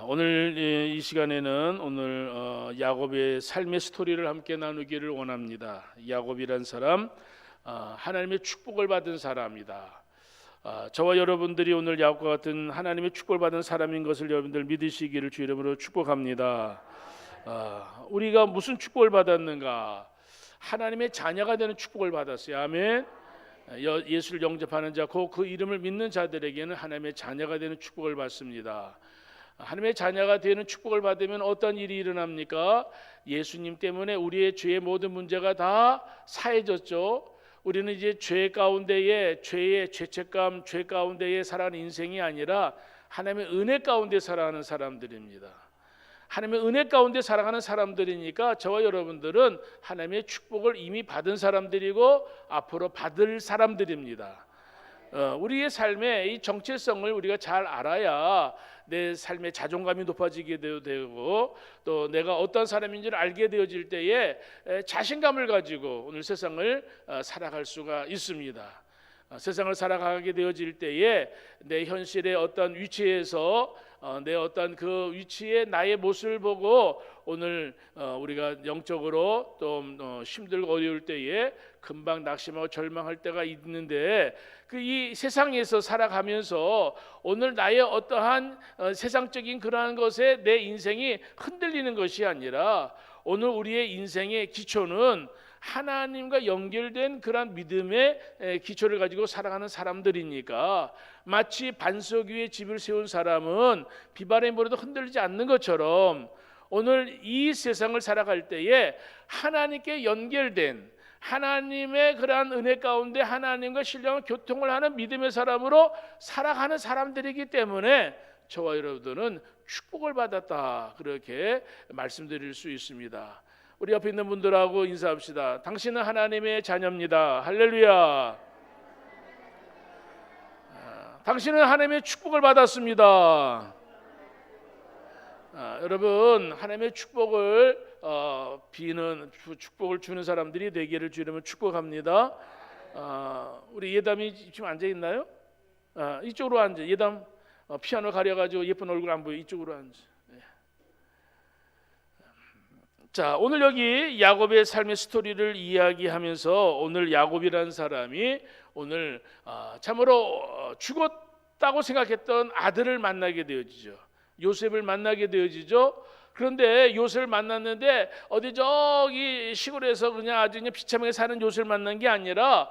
오늘 이 시간에는 오늘 야곱의 삶의 스토리를 함께 나누기를 원합니다. 야곱이란 사람, 하나님의 축복을 받은 사람이다. 저와 여러분들이 오늘 야곱과 같은 하나님의 축복을 받은 사람인 것을 여러분들 믿으시기를 주 이름으로 축복합니다. 우리가 무슨 축복을 받았는가? 하나님의 자녀가 되는 축복을 받았어요. 아멘. 예수를 영접하는 자, 그 이름을 믿는 자들에게는 하나님의 자녀가 되는 축복을 받습니다. 하나님의 자녀가 되는 축복을 받으면 어떤 일이 일어납니까? 예수님 때문에 우리의 죄의 모든 문제가 다 사해졌죠. 우리는 이제 죄 가운데에 죄의 죄책감, 죄 가운데에 살아가는 인생이 아니라 하나님의 은혜 가운데 살아가는 사람들입니다. 하나님의 은혜 가운데 살아가는 사람들이니까 저와 여러분들은 하나님의 축복을 이미 받은 사람들이고 앞으로 받을 사람들입니다. 우리의 삶의 이 정체성을 우리가 잘 알아야 내 삶의 자존감이 높아지게 되고 또 내가 어떤 사람인지를 알게 되어질 때에 자신감을 가지고 오늘 세상을 살아갈 수가 있습니다. 세상을 살아가게 되어질 때에 내 현실의 어떤 위치에서 내 어떤 그 위치에 나의 모습을 보고 오늘 우리가 영적으로 또 힘들고 어려울 때에 금방 낙심하고 절망할 때가 있는데 이 세상에서 살아가면서 오늘 나의 어떠한 세상적인 그러한 것에 내 인생이 흔들리는 것이 아니라 오늘 우리의 인생의 기초는 하나님과 연결된 그런 믿음의 기초를 가지고 살아가는 사람들이니까 마치 반석 위에 집을 세운 사람은 비바람에 불어도 흔들리지 않는 것처럼 오늘 이 세상을 살아갈 때에 하나님께 연결된 하나님의 그러한 은혜 가운데 하나님과 신령한 교통을 하는 믿음의 사람으로 살아가는 사람들이기 때문에 저와 여러분들은 축복을 받았다, 그렇게 말씀드릴 수 있습니다. 우리 옆에 있는 분들하고 인사합시다. 당신은 하나님의 자녀입니다. 할렐루야. 당신은 하나님의 축복을 받았습니다. 여러분, 하나님의 축복을 비는 축복을 주는 사람들이 되기를 주 이름으로 축복합니다. 우리 예담이 지금 앉아 있나요? 이쪽으로 앉아. 예담 피아노 가려가지고 예쁜 얼굴 안 보여. 이쪽으로 앉아. 자, 오늘 여기 야곱의 삶의 스토리를 이야기하면서 오늘 야곱이라는 사람이 오늘 참으로 죽었다고 생각했던 아들을 만나게 되어지죠. 요셉을 만나게 되어지죠. 그런데 요셉을 만났는데 어디 저기 시골에서 그냥 아주 그냥 비참하게 사는 요셉을 만난 게 아니라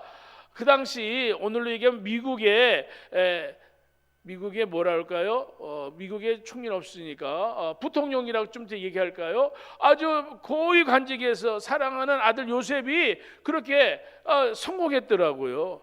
그 당시 오늘로 얘기하면 미국에 뭐라 할까요? 미국에 총리는 없으니까 부통령이라고 좀 더 얘기할까요? 아주 고위 관직에서 사랑하는 아들 요셉이 그렇게 성공했더라고요.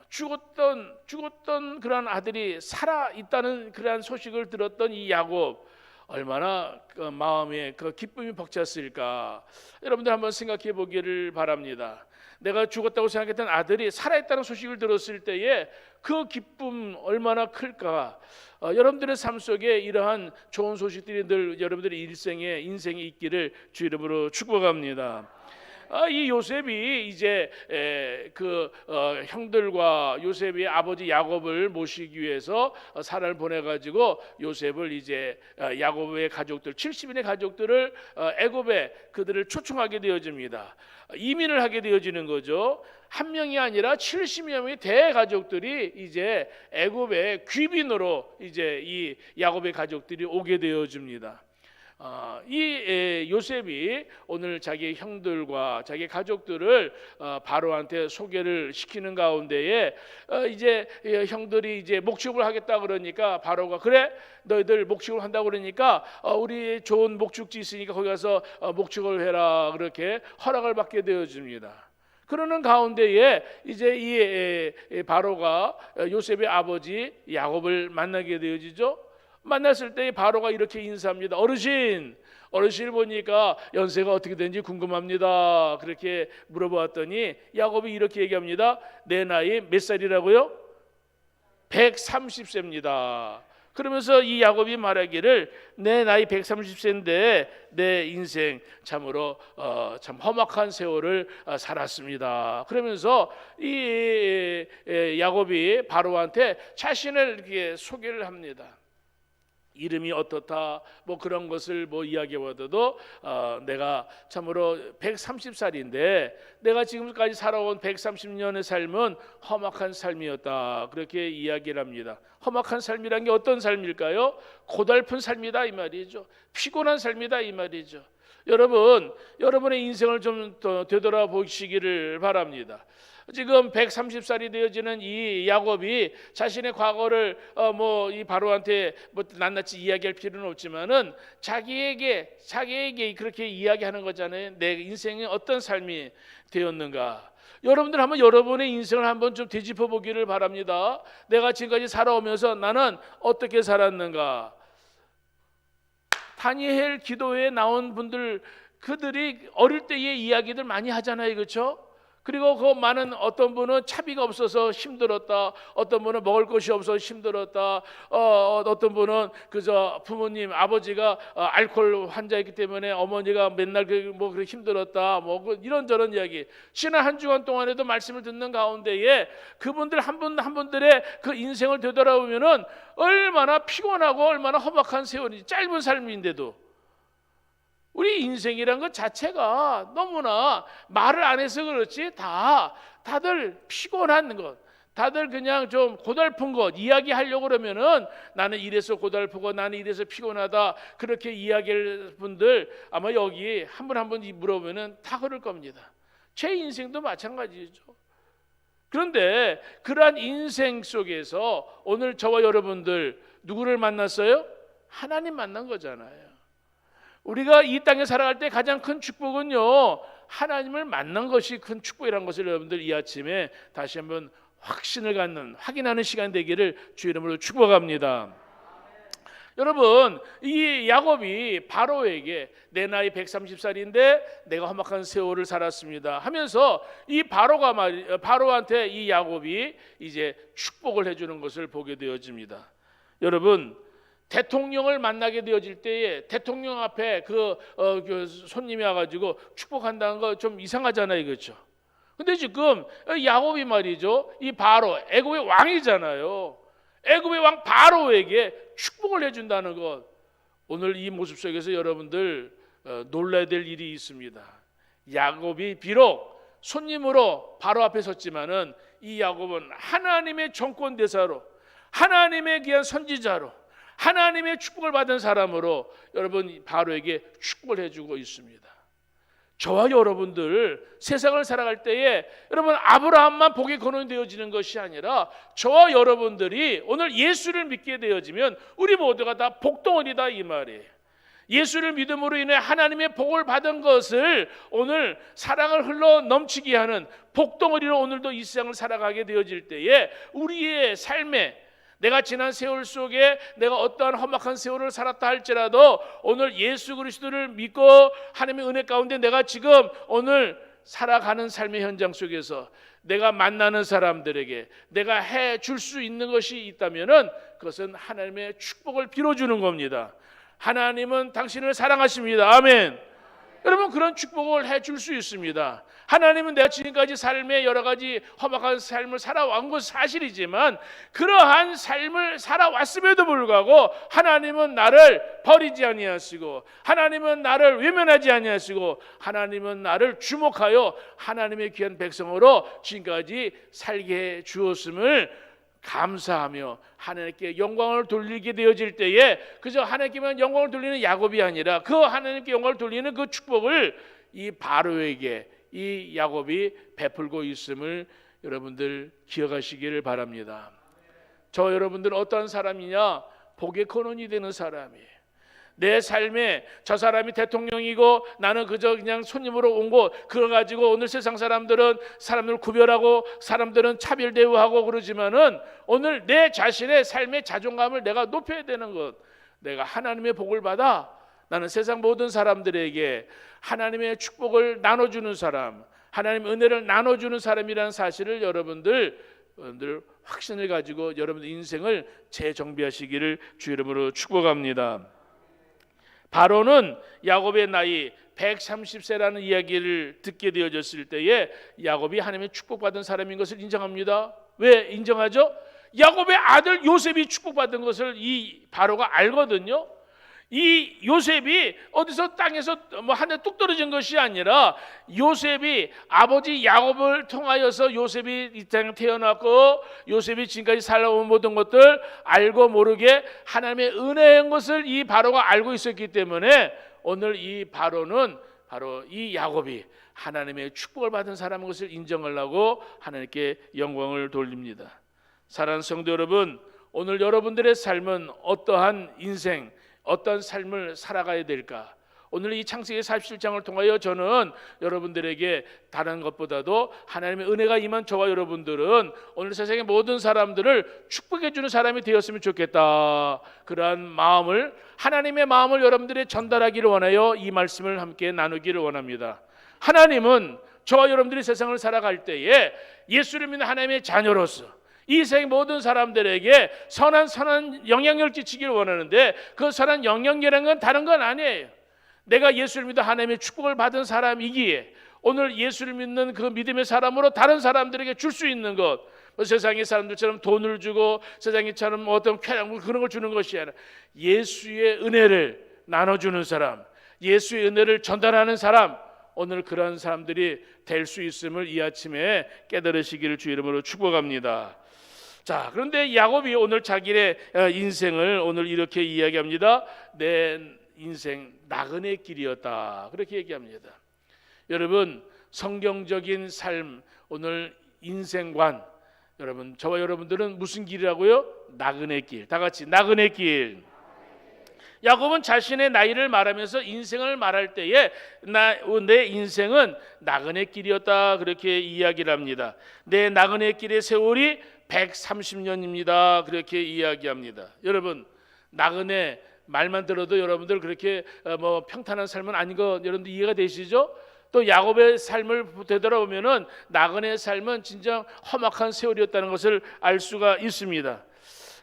죽었던 그런 아들이 살아 있다는 그러한 소식을 들었던 이 야곱, 얼마나 마음에 기쁨이 벅찼을까? 여러분들 한번 생각해 보기를 바랍니다. 내가 죽었다고 생각했던 아들이 살아있다는 소식을 들었을 때에 그 기쁨 얼마나 클까? 여러분들의 삶 속에 이러한 좋은 소식들이 늘 여러분들의 인생에 있기를 주 이름으로 축복합니다. 이 요셉이 이제 형들과 요셉의 아버지 야곱을 모시기 위해서 사라를 보내가지고 요셉을 이제 야곱의 가족들 70인의 가족들을 애굽에 그들을 초청하게 되어집니다. 이민을 하게 되어지는 거죠. 한 명이 아니라 70여 명의 대가족들이 이제 애굽의 귀빈으로 이제 이 야곱의 가족들이 오게 되어집니다. 이 요셉이 오늘 자기 형들과 자기 가족들을 바로한테 소개를 시키는 가운데에 이제 형들이 이제 목축을 하겠다 그러니까 바로가 그래 너희들 목축을 한다고 그러니까 우리 좋은 목축지 있으니까 거기 가서 목축을 해라, 그렇게 허락을 받게 되어집니다. 그러는 가운데에 이제 이 바로가 요셉의 아버지 야곱을 만나게 되어지죠. 만났을 때 바로가 이렇게 인사합니다. 어르신을 보니까 연세가 어떻게 되는지 궁금합니다. 그렇게 물어보았더니 야곱이 이렇게 얘기합니다. 내 나이 몇 살이라고요? 130세입니다. 그러면서 이 야곱이 말하기를 내 나이 130세인데 내 인생 참으로 참 험악한 세월을 살았습니다. 그러면서 이 야곱이 바로한테 자신을 이렇게 소개를 합니다. 이름이 어떻다 뭐 그런 것을 뭐 이야기해봐도 내가 참으로 130살인데 내가 지금까지 살아온 130년의 삶은 험악한 삶이었다, 그렇게 이야기를 합니다. 험악한 삶이란 게 어떤 삶일까요? 고달픈 삶이다 이 말이죠. 피곤한 삶이다 이 말이죠. 여러분의 인생을 좀 되돌아보시기를 바랍니다. 지금 130살이 되어지는 이 야곱이 자신의 과거를 이 바로한테 낱낱이 이야기할 필요는 없지만은 자기에게 그렇게 이야기하는 거잖아요. 내 인생이 어떤 삶이 되었는가. 여러분들 한번 여러분의 인생을 한번 좀 되짚어 보기를 바랍니다. 내가 지금까지 살아오면서 나는 어떻게 살았는가. 다니엘 기도회에 나온 분들, 그들이 어릴 때의 이야기들 많이 하잖아요, 그렇죠? 그리고 그 많은, 어떤 분은 차비가 없어서 힘들었다, 어떤 분은 먹을 것이 없어서 힘들었다, 어떤 분은 그저 부모님 아버지가 알코올 환자이기 때문에 어머니가 맨날 그렇게 힘들었다, 이런저런 이야기. 지난 한 주간 동안에도 말씀을 듣는 가운데에 그분들 한 분들의 그 인생을 되돌아보면은 얼마나 피곤하고 얼마나 험악한 세월이, 짧은 삶인데도 우리 인생이란 것 자체가 너무나 말을 안 해서 그렇지 다들 피곤한 것, 다들 그냥 좀 고달픈 것 이야기하려고 그러면은 나는 이래서 고달프고 나는 이래서 피곤하다, 그렇게 이야기할 분들 아마 여기 한 분 물어보면은 다 그럴 겁니다. 제 인생도 마찬가지죠. 그런데 그러한 인생 속에서 오늘 저와 여러분들 누구를 만났어요? 하나님 만난 거잖아요. 우리가 이 땅에 살아갈 때 가장 큰 축복은요, 하나님을 만난 것이 큰 축복이라는 것을 여러분들 이 아침에 다시 한번 확인하는 시간 되기를 주 이름으로 축복합니다. 여러분, 이 야곱이 바로에게 내 나이 130살인데 내가 험악한 세월을 살았습니다 하면서 이 바로한테 이 야곱이 이제 축복을 해주는 것을 보게 되어집니다. 여러분, 대통령을 만나게 되어질 때에 대통령 앞에 그 손님이 와가지고 축복한다는 거 좀 이상하잖아요, 그렇죠? 근데 지금 야곱이 말이죠, 이 바로 애굽의 왕이잖아요. 애굽의 왕 바로에게 축복을 해준다는 것, 오늘 이 모습 속에서 여러분들 놀라야 될 일이 있습니다. 야곱이 비록 손님으로 바로 앞에 섰지만은 이 야곱은 하나님의 정권 대사로, 하나님의 귀한 선지자로, 하나님의 축복을 받은 사람으로 여러분 바로에게 축복을 해주고 있습니다. 저와 여러분들 세상을 살아갈 때에 여러분 아브라함만 복의 근원이 되어지는 것이 아니라 저와 여러분들이 오늘 예수를 믿게 되어지면 우리 모두가 다 복덩어리다 이 말이에요. 예수를 믿음으로 인해 하나님의 복을 받은 것을 오늘 사랑을 흘러 넘치게 하는 복덩어리로 오늘도 이 세상을 살아가게 되어질 때에 우리의 삶에, 내가 지난 세월 속에 내가 어떠한 험악한 세월을 살았다 할지라도 오늘 예수 그리스도를 믿고 하나님의 은혜 가운데 내가 지금 오늘 살아가는 삶의 현장 속에서 내가 만나는 사람들에게 내가 해줄 수 있는 것이 있다면은 그것은 하나님의 축복을 빌어주는 겁니다. 하나님은 당신을 사랑하십니다. 아멘. 여러분, 그런 축복을 해줄 수 있습니다. 하나님은 내가 지금까지 삶의 여러 가지 험악한 삶을 살아온 것은 사실이지만 그러한 삶을 살아왔음에도 불구하고 하나님은 나를 버리지 아니하시고 하나님은 나를 외면하지 아니하시고 하나님은 나를 주목하여 하나님의 귀한 백성으로 지금까지 살게 해 주었음을 감사하며 하나님께 영광을 돌리게 되어질 때에 그저 하나님께만 영광을 돌리는 야곱이 아니라 그 하나님께 영광을 돌리는 그 축복을 이 바로에게 이 야곱이 베풀고 있음을 여러분들 기억하시기를 바랍니다. 저 여러분들은 어떤 사람이냐? 복의 근원이 되는 사람이에요. 내 삶에 저 사람이 대통령이고 나는 그저 그냥 손님으로 온 거 그거 가지고 오늘 세상 사람들을 구별하고 사람들은 차별 대우하고 그러지만은 오늘 내 자신의 삶의 자존감을 내가 높여야 되는 것, 내가 하나님의 복을 받아 나는 세상 모든 사람들에게 하나님의 축복을 나눠주는 사람, 하나님의 은혜를 나눠주는 사람이라는 사실을 여러분들 확신을 가지고 여러분들 인생을 재정비하시기를 주 이름으로 축복합니다. 바로는 야곱의 나이 130세라는 이야기를 듣게 되어졌을 때에 야곱이 하나님의 축복받은 사람인 것을 인정합니다. 왜 인정하죠? 야곱의 아들 요셉이 축복받은 것을 이 바로가 알거든요. 이 요셉이 어디서 땅에서 뭐 한 해 뚝 떨어진 것이 아니라 요셉이 아버지 야곱을 통하여서 요셉이 이 땅에 태어났고 요셉이 지금까지 살아온 모든 것들 알고 모르게 하나님의 은혜인 것을 이 바로가 알고 있었기 때문에 오늘 이 바로는 바로 이 야곱이 하나님의 축복을 받은 사람인 것을 인정하려고 하나님께 영광을 돌립니다. 사랑하는 성도 여러분, 오늘 여러분들의 삶은 어떠한 인생, 어떤 삶을 살아가야 될까? 오늘 이 창세기 47장을 통하여 저는 여러분들에게 다른 것보다도 하나님의 은혜가 임한 저와 여러분들은 오늘 세상의 모든 사람들을 축복해 주는 사람이 되었으면 좋겠다. 그러한 마음을, 하나님의 마음을 여러분들이 전달하기를 원하여 이 말씀을 함께 나누기를 원합니다. 하나님은 저와 여러분들이 세상을 살아갈 때에 예수를 믿는 하나님의 자녀로서 이 세상 모든 사람들에게 선한 영향력을 끼치기를 원하는데 그 선한 영향력이라는 건 다른 건 아니에요. 내가 예수를 믿어 하나님의 축복을 받은 사람이기에 오늘 예수를 믿는 그 믿음의 사람으로 다른 사람들에게 줄 수 있는 것, 뭐 세상의 사람들처럼 돈을 주고 세상에처럼 어떤 쾌락 그런 걸 주는 것이 아니라 예수의 은혜를 나눠주는 사람, 예수의 은혜를 전달하는 사람, 오늘 그런 사람들이 될 수 있음을 이 아침에 깨달으시기를 주 이름으로 축복합니다. 자, 그런데 야곱이 오늘 자기의 인생을 오늘 이렇게 이야기합니다. 내 인생 나그네 길이었다. 그렇게 얘기합니다. 여러분, 성경적인 삶, 오늘 인생관, 여러분, 저와 여러분들은 무슨 길이라고요? 나그네 길. 다 같이 나그네 길. 야곱은 자신의 나이를 말하면서 인생을 말할 때에 내 인생은 나그네 길이었다. 그렇게 이야기를 합니다. 내 나그네 길의 세월이 130년입니다. 그렇게 이야기합니다. 여러분, 나그네 말만 들어도 여러분들 그렇게 뭐 평탄한 삶은 아닌 거 여러분들 이해가 되시죠? 또 야곱의 삶을 되돌아보면은 나그네의 삶은 진짜 험악한 세월이었다는 것을 알 수가 있습니다.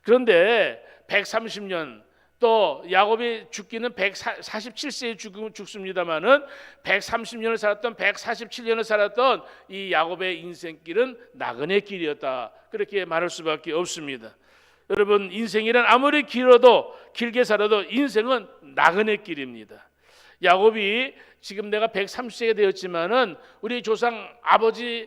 그런데 130년 또 야곱이 죽기는 147세에 죽습니다만은 130년을 살았던 147년을 살았던 이 야곱의 인생길은 나그네 길이었다. 그렇게 말할 수밖에 없습니다. 여러분, 인생이란 아무리 길게 살아도 인생은 나그네 길입니다. 야곱이 지금 내가 130세가 되었지만은 우리 조상 아버지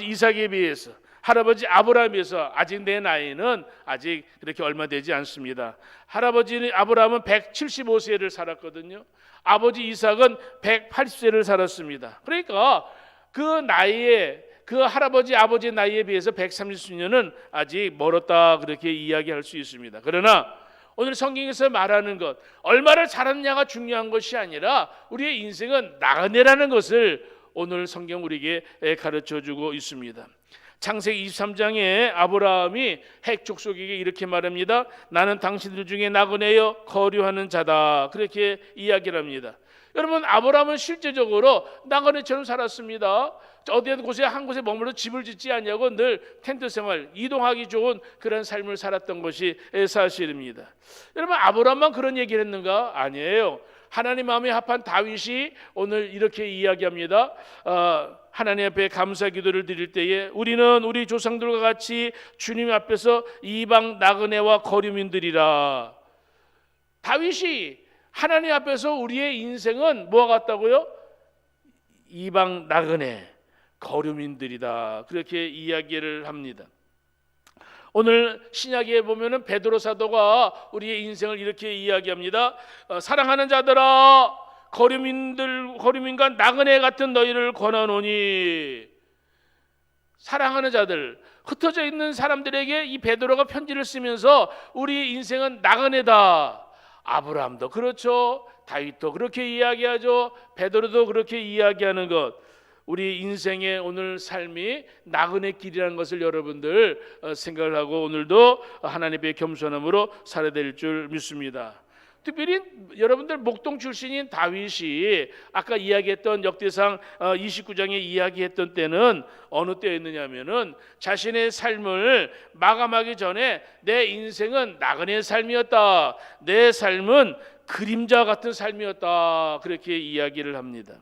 이삭에 비해서 할아버지 아브라함에 비해서 아직 내 나이는 아직 그렇게 얼마 되지 않습니다. 할아버지 아브라함은 175세를 살았거든요. 아버지 이삭은 180세를 살았습니다. 그러니까 그 나이에 그 할아버지 아버지의 나이에 비해서 130년은 아직 멀었다 그렇게 이야기할 수 있습니다. 그러나 오늘 성경에서 말하는 것 얼마를 살았냐가 중요한 것이 아니라 우리의 인생은 나그네라는 것을 오늘 성경 우리에게 가르쳐주고 있습니다. 창세기 23장에 아브라함이 핵 족속에게 이렇게 말합니다. 나는 당신들 중에 나그네여 거류하는 자다. 그렇게 이야기를 합니다. 여러분, 아브라함은 실제적으로 나그네처럼 살았습니다. 어디 곳에 한 곳에 머물러 집을 짓지 않냐고 늘 텐트 생활, 이동하기 좋은 그런 삶을 살았던 것이 사실입니다. 여러분, 아브라함만 그런 얘기를 했는가? 아니에요. 하나님 마음에 합한 다윗이 오늘 이렇게 이야기합니다. 하나님 앞에 감사 기도를 드릴 때에 우리는 우리 조상들과 같이 주님 앞에서 이방 나그네와 거류민들이라. 다윗이 하나님 앞에서 우리의 인생은 뭐와 같다고요? 이방 나그네 거류민들이다. 그렇게 이야기를 합니다. 오늘 신약에 보면은 베드로 사도가 우리의 인생을 이렇게 이야기합니다. 사랑하는 자들아, 거류민과 나그네 같은 너희를 권하노니. 사랑하는 자들, 흩어져 있는 사람들에게 이 베드로가 편지를 쓰면서 우리의 인생은 나그네다. 아브라함도 그렇죠. 다윗도 그렇게 이야기하죠. 베드로도 그렇게 이야기하는 것. 우리 인생의 오늘 삶이 나그네 길이라는 것을 여러분들 생각을 하고 오늘도 하나님의 겸손함으로 살아야 될 줄 믿습니다. 특별히 여러분들 목동 출신인 다윗이 아까 이야기했던 역대상 29장에 이야기했던 때는 어느 때였느냐면은 자신의 삶을 마감하기 전에 내 인생은 나그네 삶이었다. 내 삶은 그림자 같은 삶이었다. 그렇게 이야기를 합니다.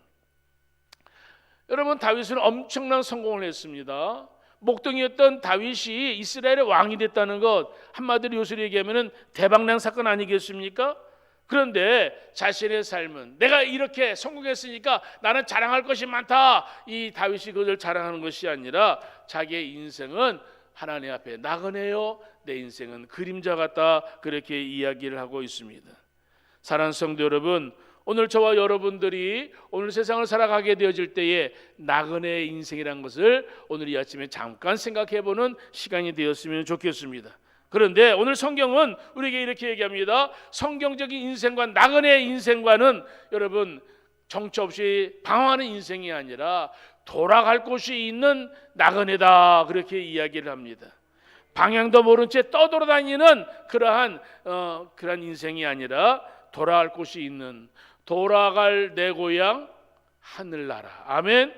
여러분, 다윗은 엄청난 성공을 했습니다. 목동이었던 다윗이 이스라엘의 왕이 됐다는 것, 한마디로 요술이 얘기하면 대박난 사건 아니겠습니까? 그런데 자신의 삶은 내가 이렇게 성공했으니까 나는 자랑할 것이 많다, 이 다윗이 그것을 자랑하는 것이 아니라 자기의 인생은 하나님 앞에 나그네요, 내 인생은 그림자 같다, 그렇게 이야기를 하고 있습니다. 사랑하는 성도 여러분, 오늘 저와 여러분들이 오늘 세상을 살아가게 되어질 때에 나그네의 인생이라는 것을 오늘 이 아침에 잠깐 생각해보는 시간이 되었으면 좋겠습니다. 그런데 오늘 성경은 우리에게 이렇게 얘기합니다. 성경적인 인생과 나그네의 인생과는 여러분 정처 없이 방황하는 인생이 아니라 돌아갈 곳이 있는 나그네다, 그렇게 이야기를 합니다. 방향도 모른 채 떠돌아다니는 그러한 인생이 아니라 돌아갈 곳이 있는, 돌아갈 내 고향 하늘나라. 아멘.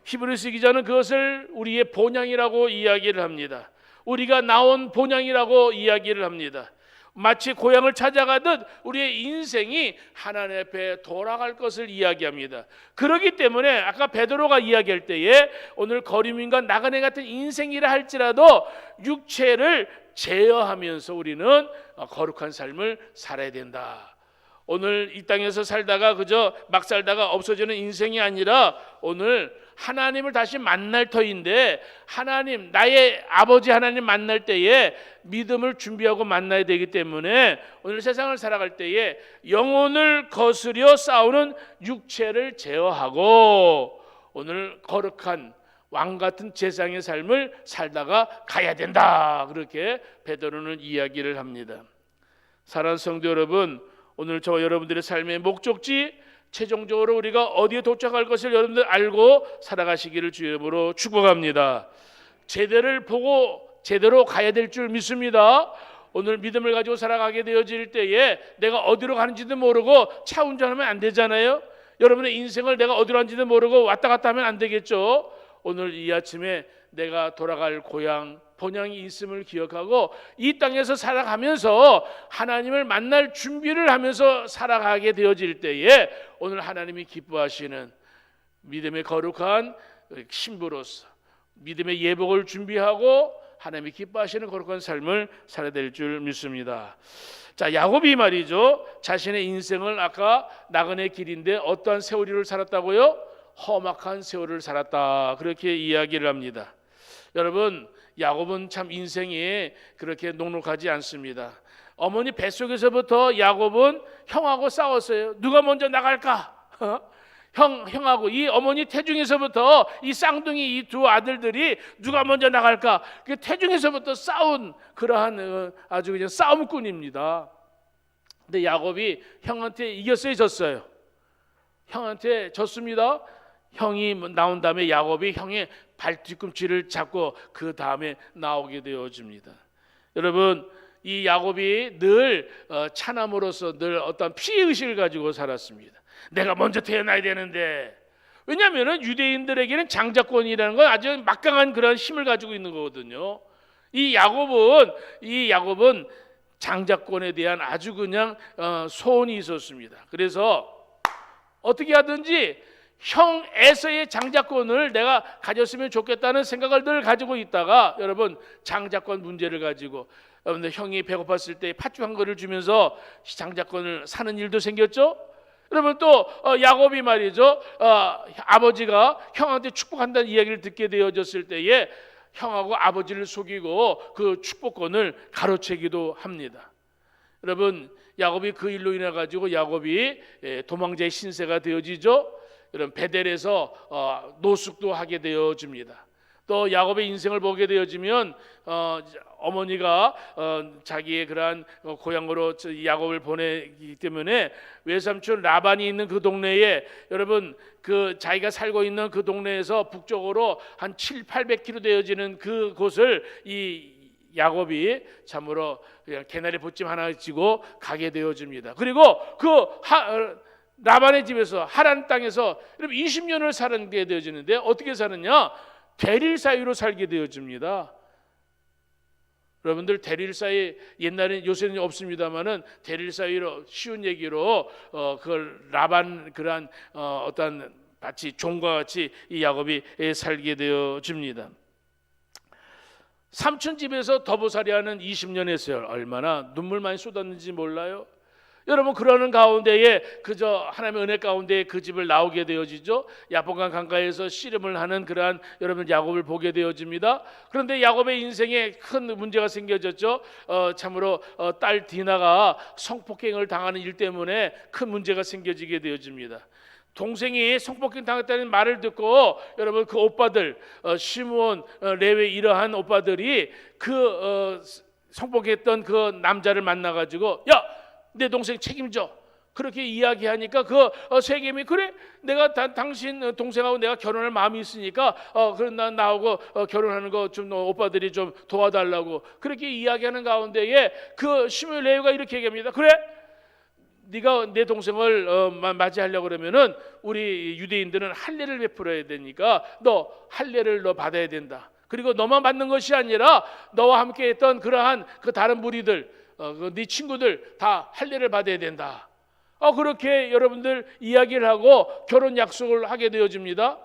히브리서 기자는 그것을 우리의 본향이라고 이야기를 합니다. 우리가 나온 본향이라고 이야기를 합니다. 마치 고향을 찾아가듯 우리의 인생이 하나님 앞에 돌아갈 것을 이야기합니다. 그렇기 때문에 아까 베드로가 이야기할 때에 오늘 거류민과 나그네 같은 인생이라 할지라도 육체를 제어하면서 우리는 거룩한 삶을 살아야 된다. 오늘 이 땅에서 살다가 그저 막 살다가 없어지는 인생이 아니라 오늘 하나님을 다시 만날 터인데, 하나님, 나의 아버지 하나님 만날 때에 믿음을 준비하고 만나야 되기 때문에 오늘 세상을 살아갈 때에 영혼을 거스려 싸우는 육체를 제어하고 오늘 거룩한 왕 같은 제사장의 삶을 살다가 가야 된다, 그렇게 베드로는 이야기를 합니다. 사랑하는 성도 여러분, 오늘 저와 여러분들의 삶의 목적지, 최종적으로 우리가 어디에 도착할 것을 여러분들 알고 살아가시기를 주의 이름으로 축복합니다. 제대를 보고 제대로 가야 될 줄 믿습니다. 오늘 믿음을 가지고 살아가게 되어질 때에 내가 어디로 가는지도 모르고 차 운전하면 안 되잖아요. 여러분의 인생을 내가 어디로 가는지도 모르고 왔다 갔다 하면 안 되겠죠. 오늘 이 아침에 내가 돌아갈 고향 본향이 있음을 기억하고 이 땅에서 살아가면서 하나님을 만날 준비를 하면서 살아가게 되어질 때에 오늘 하나님이 기뻐하시는 믿음의 거룩한 신부로서 믿음의 예복을 준비하고 하나님이 기뻐하시는 거룩한 삶을 살아야 될 줄 믿습니다. 자, 야곱이 말이죠, 자신의 인생을 아까 나그네 길인데 어떠한 세월을 살았다고요? 험악한 세월을 살았다, 그렇게 이야기를 합니다. 여러분, 야곱은 참 인생이 그렇게 녹록하지 않습니다. 어머니 뱃속에서부터 야곱은 형하고 싸웠어요. 누가 먼저 나갈까? 형하고 이 어머니 태중에서부터 이 쌍둥이 이 두 아들들이 누가 먼저 나갈까? 그 태중에서부터 싸운 그러한 아주 그냥 싸움꾼입니다. 근데 야곱이 형한테 이겼어요, 졌어요? 형한테 졌습니다. 형이 나온 다음에 야곱이 형의 발 뒤꿈치를 잡고 그 다음에 나오게 되어집니다. 여러분, 이 야곱이 늘 차남으로서 늘 어떤 피의식을 가지고 살았습니다. 내가 먼저 태어나야 되는데, 왜냐하면 유대인들에게는 장자권이라는 건 아주 막강한 그런 힘을 가지고 있는 거거든요. 이 야곱은 장자권에 대한 아주 그냥 소원이 있었습니다. 그래서 어떻게 하든지 형 에서의 장자권을 내가 가졌으면 좋겠다는 생각을 늘 가지고 있다가 여러분 장자권 문제를 가지고 여러분들 형이 배고팠을 때 팥죽 한 그릇을 주면서 장자권을 사는 일도 생겼죠. 여러분 또 야곱이 말이죠, 아버지가 형한테 축복한다는 이야기를 듣게 되어졌을 때에 형하고 아버지를 속이고 그 축복권을 가로채기도 합니다. 여러분, 야곱이 그 일로 인해 가지고 야곱이 도망자의 신세가 되어지죠. 이런 베델에서 노숙도 하게 되어집니다. 또 야곱의 인생을 보게 되어지면 어머니가 자기의 그러한 고향으로 야곱을 보내기 때문에 외삼촌 라반이 있는 그 동네에 여러분 그 자기가 살고 있는 그 동네에서 북쪽으로 한 700-800km 되어지는 그 곳을 이 야곱이 참으로 그냥 개나리 보찜 하나 지고 가게 되어집니다. 그리고 라반의 집에서 하란 땅에서 20년을 살게 되어지는데 어떻게 사느냐? 대릴 사이로 살게 되어집니다. 여러분들 대릴 사이, 옛날에 요새는 없습니다만은 대릴 사이로 쉬운 얘기로 그걸 라반 그러한 어떤 마치 종과 같이 이 야곱이 살게 되어집니다. 삼촌 집에서 더부살이하는 20년 했어요. 얼마나 눈물 많이 쏟았는지 몰라요. 여러분, 그러는 가운데에 그저 하나님의 은혜 가운데 그 집을 나오게 되어지죠. 야복강 강가에서 씨름을 하는 그러한 여러분 야곱을 보게 되어집니다. 그런데 야곱의 인생에 큰 문제가 생겨졌죠. 참으로 딸 디나가 성폭행을 당하는 일 때문에 큰 문제가 생겨지게 되어집니다. 동생이 성폭행 당했다는 말을 듣고 여러분 그 오빠들 시므온, 레위 이러한 오빠들이 그 성폭행했던 그 남자를 만나 가지고 야, 내 동생 책임져, 그렇게 이야기하니까 그 세겜이 그래, 내가 당신 동생하고 내가 결혼할 마음이 있으니까 그럼 난 나하고 결혼하는 거 좀 오빠들이 좀 도와달라고 그렇게 이야기하는 가운데에 그 시므온 레위가 이렇게 얘기합니다. 그래, 네가 내 동생을 맞이하려고 그러면은 우리 유대인들은 할례를 베풀어야 되니까 너 할례를 너 받아야 된다. 그리고 너만 받는 것이 아니라 너와 함께 했던 그러한 그 다른 무리들, 네 친구들 다 할례를 받아야 된다. 그렇게 여러분들 이야기를 하고 결혼 약속을 하게 되어집니다.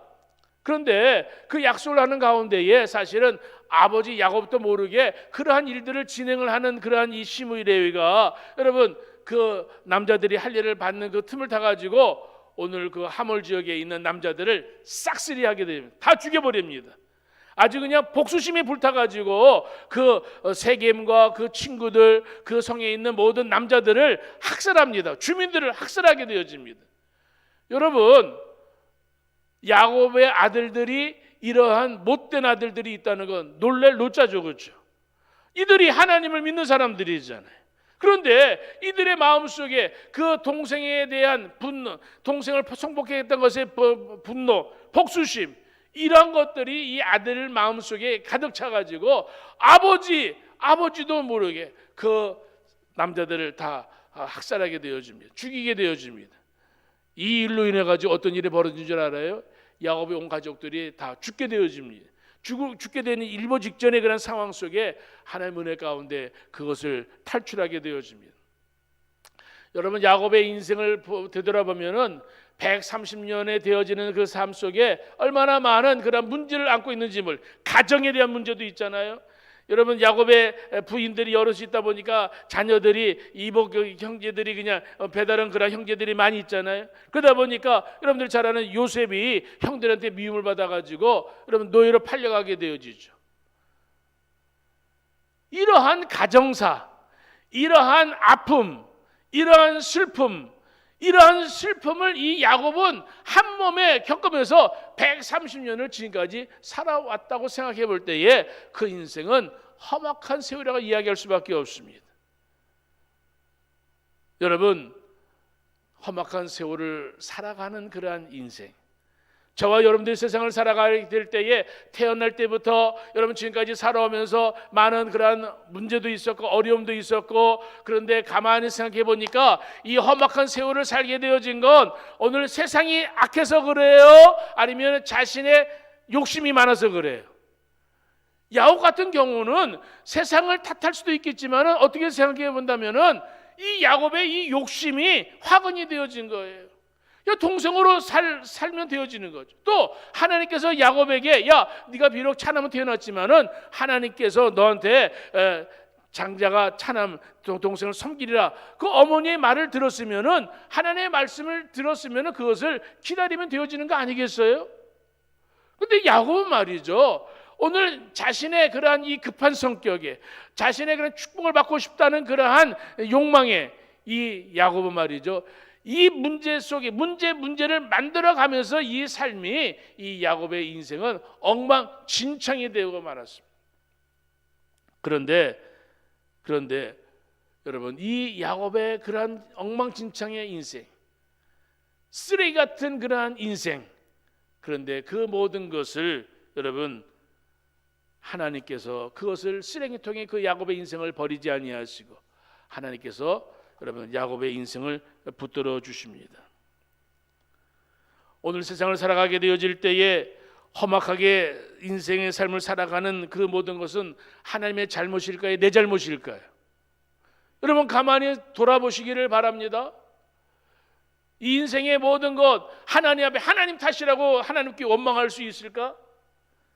그런데 그 약속을 하는 가운데에 사실은 아버지 야곱도 모르게 그러한 일들을 진행을 하는 그러한 이 시므온 레위가 여러분 그 남자들이 할례를 받는 그 틈을 타가지고 오늘 그 하몰 지역에 있는 남자들을 싹쓸이하게 됩니다. 다 죽여버립니다. 아주 그냥 복수심이 불타가지고 그 세겜과 그 친구들, 그 성에 있는 모든 남자들을 학살합니다. 주민들을 학살하게 되어집니다. 여러분, 야곱의 아들들이 이러한 못된 아들들이 있다는 건 놀랄 노자죠, 그렇죠? 이들이 하나님을 믿는 사람들이잖아요. 그런데 이들의 마음속에 그 동생에 대한 분노, 동생을 성폭행했던 것의 분노, 복수심, 이런 것들이 이 아들 마음속에 가득 차가지고 아버지도 모르게 그 남자들을 다 학살하게 되어집니다. 죽이게 되어집니다. 이 일로 인해 가지고 어떤 일이 벌어진 줄 알아요? 야곱의 온 가족들이 다 죽게 되어집니다. 죽게 되는 일보 직전의 그런 상황 속에 하나님의 은혜 가운데 그것을 탈출하게 되어집니다. 여러분, 야곱의 인생을 되돌아보면은 130년에 되어지는 그 삶 속에 얼마나 많은 그런 문제를 안고 있는지 가정에 대한 문제도 있잖아요. 여러분, 야곱의 부인들이 여럿이 있다 보니까 자녀들이 이복 형제들이 그냥 배다른 그런 형제들이 많이 있잖아요. 그러다 보니까 여러분들 잘 아는 요셉이 형들한테 미움을 받아가지고 여러분 노예로 팔려가게 되어지죠. 이러한 가정사, 이러한 아픔, 이러한 슬픔을 이 야곱은 한 몸에 겪으면서 130년을 지금까지 살아왔다고 생각해 볼 때에 그 인생은 험악한 세월이라고 이야기할 수밖에 없습니다. 여러분, 험악한 세월을 살아가는 그러한 인생, 저와 여러분들이 세상을 살아가게 될 때에 태어날 때부터 여러분 지금까지 살아오면서 많은 그러한 문제도 있었고 어려움도 있었고, 그런데 가만히 생각해 보니까 이 험악한 세월을 살게 되어진 건 오늘 세상이 악해서 그래요? 아니면 자신의 욕심이 많아서 그래요? 야곱 같은 경우는 세상을 탓할 수도 있겠지만 어떻게 생각해 본다면은 이 야곱의 이 욕심이 화근이 되어진 거예요. 동생으로 살면 되어지는 거죠. 또 하나님께서 야곱에게 야, 네가 비록 차남은 태어났지만은 하나님께서 너한테 장자가 차남 동생을 섬기리라, 그 어머니의 말을 들었으면은, 하나님의 말씀을 들었으면은 그것을 기다리면 되어지는 거 아니겠어요? 근데 야곱은 말이죠, 오늘 자신의 그러한 이 급한 성격에, 자신의 그런 축복을 받고 싶다는 그러한 욕망에, 이 야곱은 말이죠, 이 문제 속에 문제를 만들어가면서 이 삶이, 이 야곱의 인생은 엉망진창이 되고 말았습니다. 그런데 여러분, 이 야곱의 그러한 엉망진창의 인생, 쓰레기 같은 그러한 인생, 그런데 그 모든 것을 여러분 하나님께서 그것을 쓰레기통에 그 야곱의 인생을 버리지 아니하시고 하나님께서 여러분 야곱의 인생을 붙들어 주십니다. 오늘 세상을 살아가게 되어질 때에 험악하게 인생의 삶을 살아가는 그 모든 것은 하나님의 잘못일까요? 내 잘못일까요? 여러분 가만히 돌아보시기를 바랍니다. 이 인생의 모든 것 하나님 앞에 하나님 탓이라고 하나님께 원망할 수 있을까?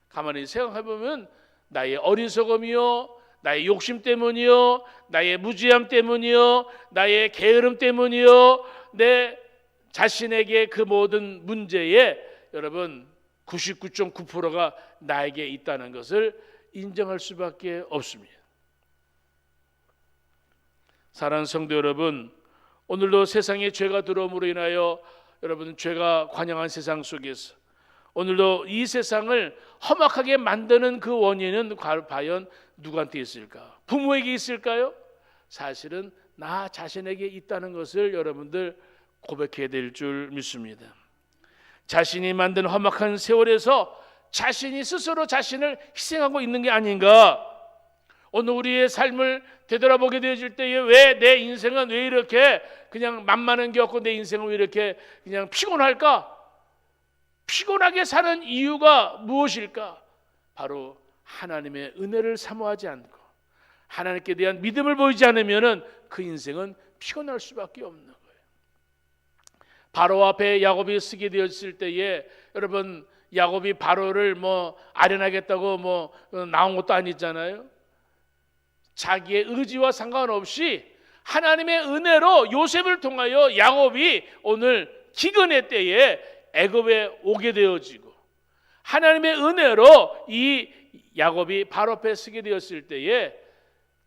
가만히 생각해보면 나의 어리석음이요, 나의 욕심 때문이요, 나의 무지함 때문이요, 나의 게으름 때문이요, 내 자신에게 그 모든 문제에 여러분 99.9%가 나에게 있다는 것을 인정할 수밖에 없습니다. 사랑하는 성도 여러분, 오늘도 세상에 죄가 들어옴으로 인하여 여러분 죄가 관영한 세상 속에서 오늘도 이 세상을 험악하게 만드는 그 원인은 과연 누구한테 있을까? 부모에게 있을까요? 사실은 나 자신에게 있다는 것을 여러분들 고백해야 될 줄 믿습니다. 자신이 만든 험악한 세월에서 자신이 스스로 자신을 희생하고 있는 게 아닌가? 오늘 우리의 삶을 되돌아보게 되어질 때에 왜 내 인생은 왜 이렇게 그냥 만만한 게 없고 내 인생은 왜 이렇게 그냥 피곤할까? 피곤하게 사는 이유가 무엇일까? 바로 하나님의 은혜를 사모하지 않고 하나님께 대한 믿음을 보이지 않으면 그 인생은 피곤할 수밖에 없는 거예요. 바로 앞에 야곱이 쓰게 되었을 때에 여러분 야곱이 바로를 아련하겠다고 나온 것도 아니잖아요. 자기의 의지와 상관없이 하나님의 은혜로 요셉을 통하여 야곱이 오늘 기근의 때에 애굽에 오게 되어지고 하나님의 은혜로 이 야곱이 바로 앞에 서게 되었을 때에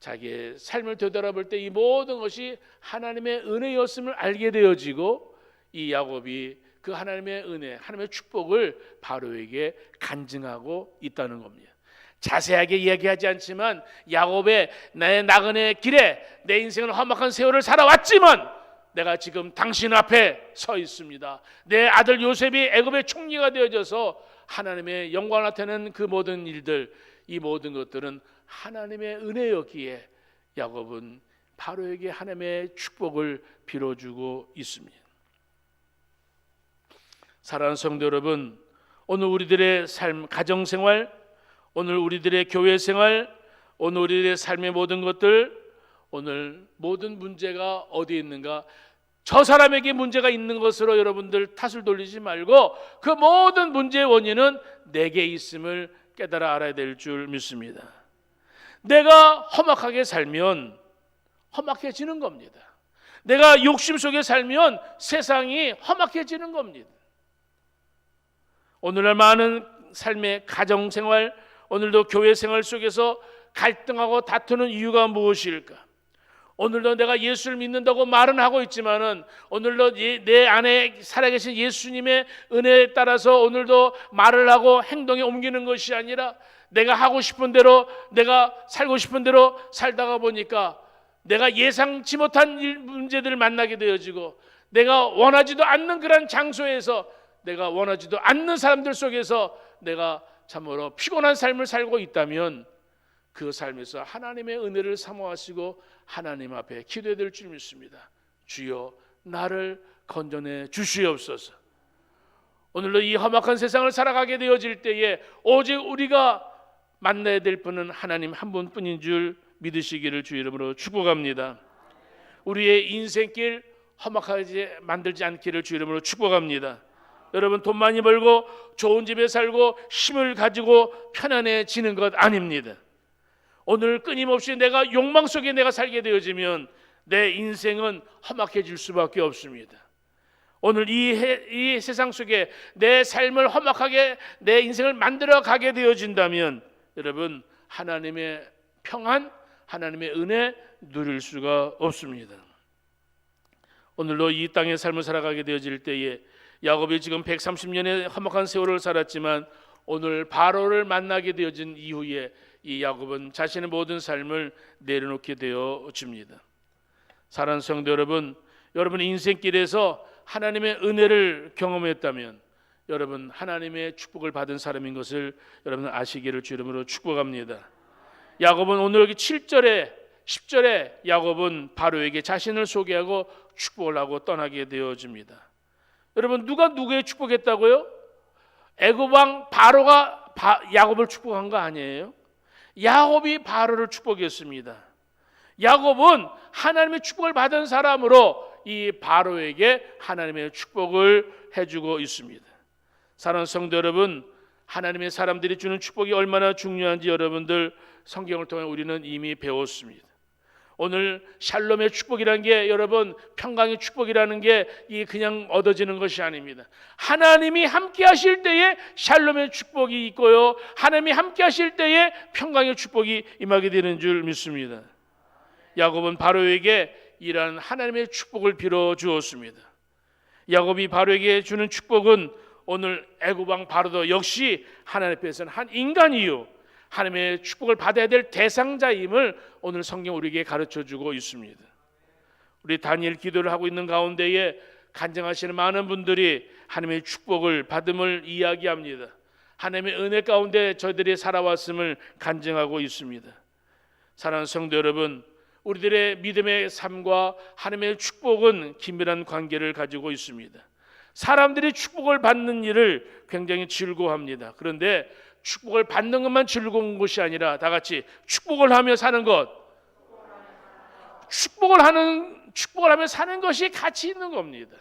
자기의 삶을 되돌아볼 때 이 모든 것이 하나님의 은혜였음을 알게 되어지고 이 야곱이 그 하나님의 은혜, 하나님의 축복을 바로에게 간증하고 있다는 겁니다. 자세하게 이야기하지 않지만 야곱의 나의 나그네 길에 내 인생을 험악한 세월을 살아왔지만 내가 지금 당신 앞에 서 있습니다. 내 아들 요셉이 애굽의 총리가 되어져서 하나님의 영광을 나타내는 그 모든 일들, 이 모든 것들은 하나님의 은혜였기에 야곱은 바로에게 하나님의 축복을 빌어주고 있습니다. 사랑하는 성도 여러분, 오늘 우리들의 삶, 가정생활, 오늘 우리들의 교회생활, 오늘 우리들의 삶의 모든 것들, 오늘 모든 문제가 어디에 있는가? 저 사람에게 문제가 있는 것으로 여러분들 탓을 돌리지 말고 그 모든 문제의 원인은 내게 있음을 깨달아 알아야 될 줄 믿습니다. 내가 험악하게 살면 험악해지는 겁니다. 내가 욕심 속에 살면 세상이 험악해지는 겁니다. 오늘날 많은 삶의 가정생활, 오늘도 교회생활 속에서 갈등하고 다투는 이유가 무엇일까? 오늘도 내가 예수를 믿는다고 말은 하고 있지만은 오늘도 내 안에 살아계신 예수님의 은혜에 따라서 오늘도 말을 하고 행동에 옮기는 것이 아니라 내가 하고 싶은 대로, 내가 살고 싶은 대로 살다가 보니까 내가 예상치 못한 문제들을 만나게 되어지고 내가 원하지도 않는 그런 장소에서 내가 원하지도 않는 사람들 속에서 내가 참으로 피곤한 삶을 살고 있다면 그 삶에서 하나님의 은혜를 사모하시고 하나님 앞에 기도해야 될 줄 믿습니다. 주여 나를 건져내 주시옵소서. 오늘도 이 험악한 세상을 살아가게 되어질 때에 오직 우리가 만나야 될 분은 하나님 한 분뿐인 줄 믿으시기를 주 이름으로 축복합니다. 우리의 인생길 험악하게 만들지 않기를 주 이름으로 축복합니다. 여러분 돈 많이 벌고 좋은 집에 살고 힘을 가지고 편안해지는 것 아닙니다. 오늘 끊임없이 내가 욕망 속에 내가 살게 되어지면 내 인생은 험악해질 수밖에 없습니다. 오늘 이 세상 속에 내 삶을 험악하게 내 인생을 만들어 가게 되어진다면 여러분 하나님의 평안, 하나님의 은혜 누릴 수가 없습니다. 오늘도 이 땅의 삶을 살아가게 되어질 때에 야곱이 지금 130년의 험악한 세월을 살았지만 오늘 바로를 만나게 되어진 이후에 이 야곱은 자신의 모든 삶을 내려놓게 되어집니다. 사랑하는 성도 여러분, 여러분의 인생길에서 하나님의 은혜를 경험했다면 여러분 하나님의 축복을 받은 사람인 것을 여러분 아시기를 주 이름으로 축복합니다. 야곱은 오늘 여기 7절에 10절에 야곱은 바로에게 자신을 소개하고 축복을 하고 떠나게 되어집니다. 여러분 누가 누구의 축복했다고요? 애굽 왕 바로가 야곱을 축복한 거 아니에요? 야곱이 바로를 축복했습니다. 야곱은 하나님의 축복을 받은 사람으로 이 바로에게 하나님의 축복을 해주고 있습니다. 사랑하는 성도 여러분, 하나님의 사람들이 주는 축복이 얼마나 중요한지 여러분들 성경을 통해 우리는 이미 배웠습니다. 오늘 샬롬의 축복이라는 게 여러분 평강의 축복이라는 게 이게 그냥 얻어지는 것이 아닙니다. 하나님이 함께 하실 때에 샬롬의 축복이 있고요, 하나님이 함께 하실 때에 평강의 축복이 임하게 되는 줄 믿습니다. 야곱은 바로에게 이러한 하나님의 축복을 빌어 주었습니다. 야곱이 바로에게 주는 축복은 오늘 애굽 왕 바로도 역시 하나님 앞에서는 한 인간이요 하나님의 축복을 받아야 될 대상자임을 오늘 성경 우리에게 가르쳐주고 있습니다. 우리 다니엘 기도를 하고 있는 가운데에 간증하시는 많은 분들이 하나님의 축복을 받음을 이야기합니다. 하나님의 은혜 가운데 저희들이 살아왔음을 간증하고 있습니다. 사랑하는 성도 여러분, 우리들의 믿음의 삶과 하나님의 축복은 긴밀한 관계를 가지고 있습니다. 사람들이 축복을 받는 일을 굉장히 즐거워합니다. 그런데 축복을 받는 것만 즐거운 것이 아니라 다 같이 축복을 하며 사는 것, 축복을 하며 사는 것이 가치 있는 겁니다.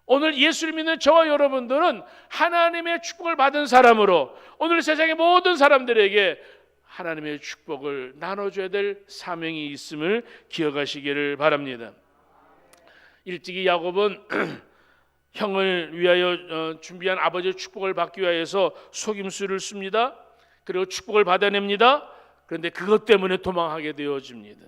오늘 예수를 믿는 저와 여러분들은 하나님의 축복을 받은 사람으로 오늘 세상의 모든 사람들에게 하나님의 축복을 나눠줘야 될 사명이 있음을 기억하시기를 바랍니다. 일찍이 야곱은 형을 위하여 준비한 아버지의 축복을 받기 위해서 속임수를 씁니다. 그리고 축복을 받아냅니다. 그런데 그것 때문에 도망하게 되어집니다.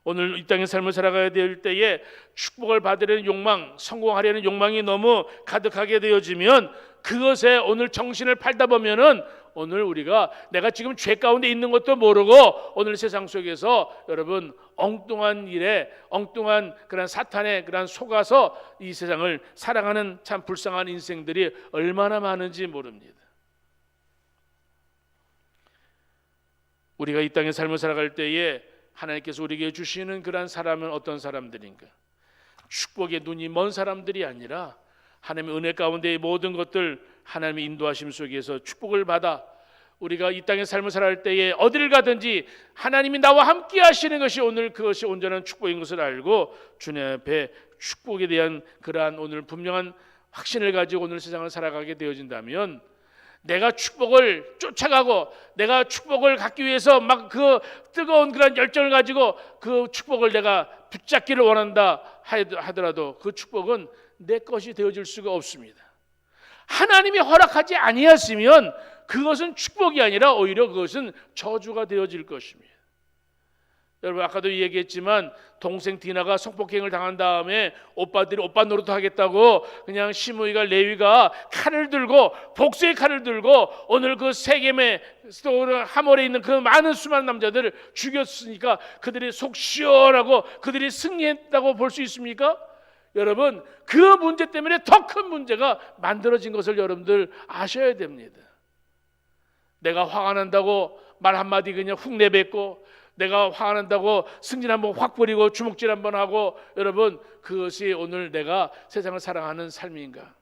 오늘 이 땅의 삶을 살아가야 될 때에 축복을 받으려는 욕망, 성공하려는 욕망이 너무 가득하게 되어지면 그것에 오늘 정신을 팔다 보면은 오늘 우리가 내가 지금 죄 가운데 있는 것도 모르고 오늘 세상 속에서 여러분 엉뚱한 일에 엉뚱한 그런 사탄에 그런 속아서 이 세상을 살아가는 참 불쌍한 인생들이 얼마나 많은지 모릅니다. 우리가 이 땅의 삶을 살아갈 때에 하나님께서 우리에게 주시는 그런 사람은 어떤 사람들인가? 축복의 눈이 먼 사람들이 아니라 하나님의 은혜 가운데의 모든 것들 하나님의 인도하심 속에서 축복을 받아 우리가 이 땅의 삶을 살아갈 때에 어디를 가든지 하나님이 나와 함께 하시는 것이 오늘 그것이 온전한 축복인 것을 알고 주님 앞에 축복에 대한 그러한 오늘 분명한 확신을 가지고 오늘 세상을 살아가게 되어진다면 내가 축복을 쫓아가고 내가 축복을 갖기 위해서 막 그 뜨거운 그런 열정을 가지고 그 축복을 내가 붙잡기를 원한다 하더라도 그 축복은 내 것이 되어질 수가 없습니다. 하나님이 허락하지 아니했으면 그것은 축복이 아니라 오히려 그것은 저주가 되어질 것입니다. 여러분 아까도 얘기했지만 동생 디나가 성폭행을 당한 다음에 오빠들이 오빠 노릇 하겠다고 그냥 시므이가 레위가 칼을 들고 복수의 칼을 들고 오늘 그 세겜의 하몰에 있는 그 많은 수많은 남자들을 죽였으니까 그들이 속 시원하고 그들이 승리했다고 볼 수 있습니까? 여러분 그 문제 때문에 더 큰 문제가 만들어진 것을 여러분들 아셔야 됩니다. 내가 화가 난다고 말 한마디 그냥 훅 내뱉고 내가 화가 난다고 승질 한번 확 부리고 주먹질 한번 하고 여러분 그것이 오늘 내가 세상을 사랑하는 삶인가?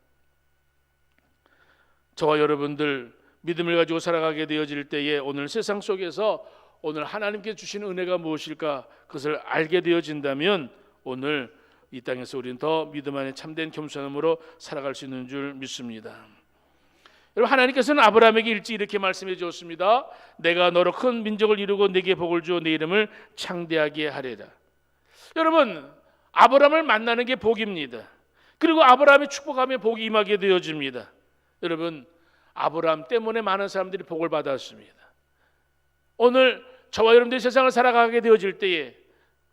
저와 여러분들 믿음을 가지고 살아가게 되어질 때에 오늘 세상 속에서 오늘 하나님께 주시는 은혜가 무엇일까 그것을 알게 되어진다면 오늘 이 땅에서 우리는 더 믿음 안에 참된 겸손함으로 살아갈 수 있는 줄 믿습니다. 여러분 하나님께서는 아브라함에게 일찍 이렇게 말씀해 주었습니다. 내가 너로 큰 민족을 이루고 네게 복을 주어 네 이름을 창대하게 하리라. 여러분 아브라함을 만나는 게 복입니다. 그리고 아브라함이 축복하며 복이 임하게 되어집니다. 여러분 아브라함 때문에 많은 사람들이 복을 받았습니다. 오늘 저와 여러분들이 세상을 살아가게 되어질 때에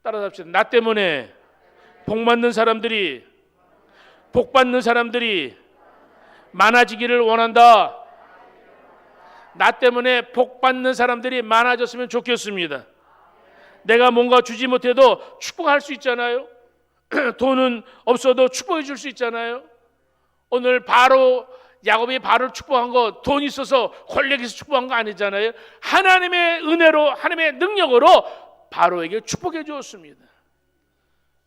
따라잡시다. 나 때문에 복 받는 사람들이 많아지기를 원한다. 나 때문에 복 받는 사람들이 많아졌으면 좋겠습니다. 내가 뭔가 주지 못해도 축복할 수 있잖아요. 돈은 없어도 축복해 줄 수 있잖아요. 오늘 바로 야곱이 바로를 축복한 거 돈 있어서 권력 있어서 축복한 거 아니잖아요. 하나님의 은혜로 하나님의 능력으로 바로에게 축복해 주었습니다.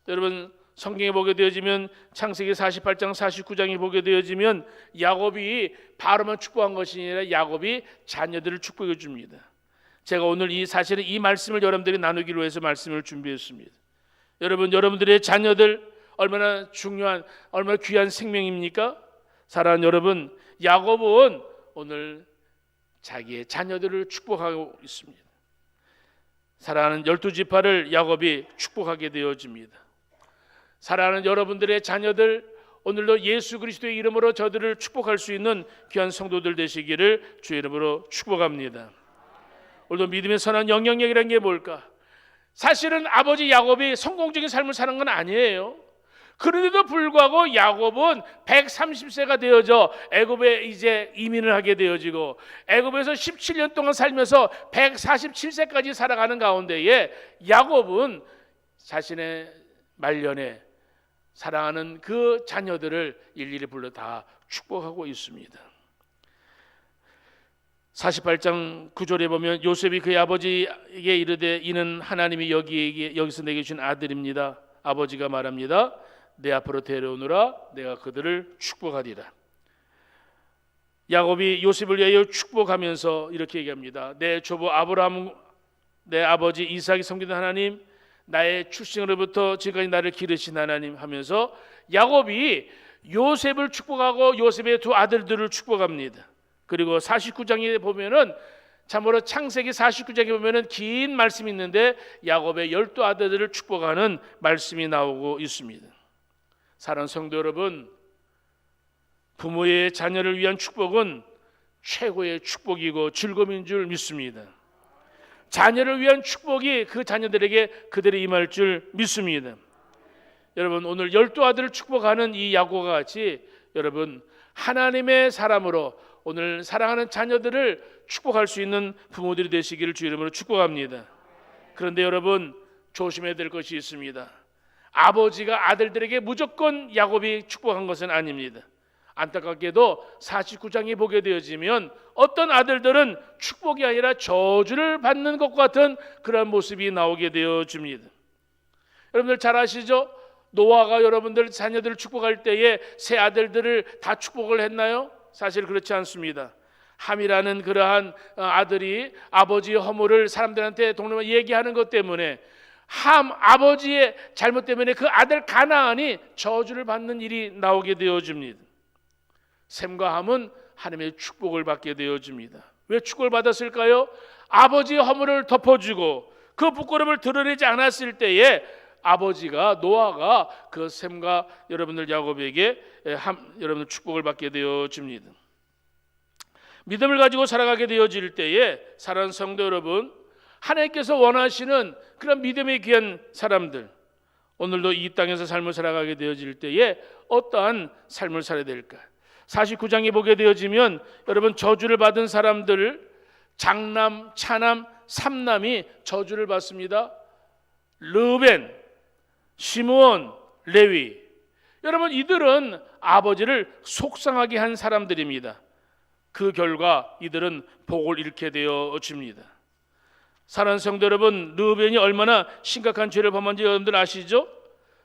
여러분 성경에 보게 되어지면 창세기 48장 49장에 보게 되어지면 야곱이 바로만 축복한 것이 아니라 야곱이 자녀들을 축복해 줍니다. 제가 오늘 사실은 이 말씀을 여러분들이 나누기로 해서 말씀을 준비했습니다. 여러분들의 자녀들 얼마나 중요한 얼마나 귀한 생명입니까? 사랑하는 여러분 야곱은 오늘 자기의 자녀들을 축복하고 있습니다. 사랑하는 12지파를 야곱이 축복하게 되어집니다. 사랑하는 여러분들의 자녀들, 오늘도 예수 그리스도의 이름으로 저들을 축복할 수 있는 귀한 성도들 되시기를 주의 이름으로 축복합니다. 오늘도 믿음의 선한 영향력이라는 게 뭘까? 사실은 아버지 야곱이 성공적인 삶을 사는 건 아니에요. 그런데도 불구하고 야곱은 130세가 되어져 애굽에 이제 이민을 하게 되어지고 애굽에서 17년 동안 살면서 147세까지 살아가는 가운데에 야곱은 자신의 말년에 사랑하는 그 자녀들을 일일이 불러 다 축복하고 있습니다. 48장 9절에 보면 요셉이 그의 아버지에게 이르되 이는 하나님이 여기서 내게 주신 아들입니다. 아버지가 말합니다. 내 앞으로 데려오느라 내가 그들을 축복하리라. 야곱이 요셉을 위하여 축복하면서 이렇게 얘기합니다. 내 조부 아브라함, 내 아버지 이삭이 섬기던 하나님, 나의 출생으로부터 지금까지 나를 기르신 하나님 하면서 야곱이 요셉을 축복하고 요셉의 두 아들들을 축복합니다. 그리고 49장에 보면은 참으로 창세기 49장에 보면은 긴 말씀이 있는데 야곱의 12아들들을 축복하는 말씀이 나오고 있습니다. 사랑하는 성도 여러분, 부모의 자녀를 위한 축복은 최고의 축복이고 즐거움인 줄 믿습니다. 자녀를 위한 축복이 그 자녀들에게 그대로 임할 줄 믿습니다. 여러분, 오늘 12아들을 축복하는 이 야곱과 같이 여러분 하나님의 사람으로 오늘 사랑하는 자녀들을 축복할 수 있는 부모들이 되시기를 주 이름으로 축복합니다. 그런데 여러분 조심해야 될 것이 있습니다. 아버지가 아들들에게 무조건 야곱이 축복한 것은 아닙니다. 안타깝게도 49장에 보게 되어지면 어떤 아들들은 축복이 아니라 저주를 받는 것 같은 그런 모습이 나오게 되어집니다. 여러분들 잘 아시죠? 노아가 여러분들 자녀들을 축복할 때에 세 아들들을 다 축복을 했나요? 사실 그렇지 않습니다. 함이라는 그러한 아들이 아버지의 허물을 사람들한테 동네만 얘기하는 것 때문에 함 아버지의 잘못 때문에 그 아들 가나안이 저주를 받는 일이 나오게 되어집니다. 셈과 함은 하나님의 축복을 받게 되어집니다. 왜 축복을 받았을까요? 아버지의 허물을 덮어주고 그 부끄러움을 드러내지 않았을 때에 아버지가 노아가 그 셈과 여러분들 야곱에게 여러분들 축복을 받게 되어집니다. 믿음을 가지고 살아가게 되어질 때에 사랑하는 성도 여러분, 하나님께서 원하시는 그런 믿음의 귀한 사람들, 오늘도 이 땅에서 삶을 살아가게 되어질 때에 어떠한 삶을 살아야 될까? 49장에 보게 되어지면 여러분 저주를 받은 사람들 장남, 차남, 삼남이 저주를 받습니다. 르벤, 시므온, 레위. 여러분 이들은 아버지를 속상하게 한 사람들입니다. 그 결과 이들은 복을 잃게 되어집니다. 사랑하는 성도 여러분, 르벤이 얼마나 심각한 죄를 범한지 여러분들 아시죠?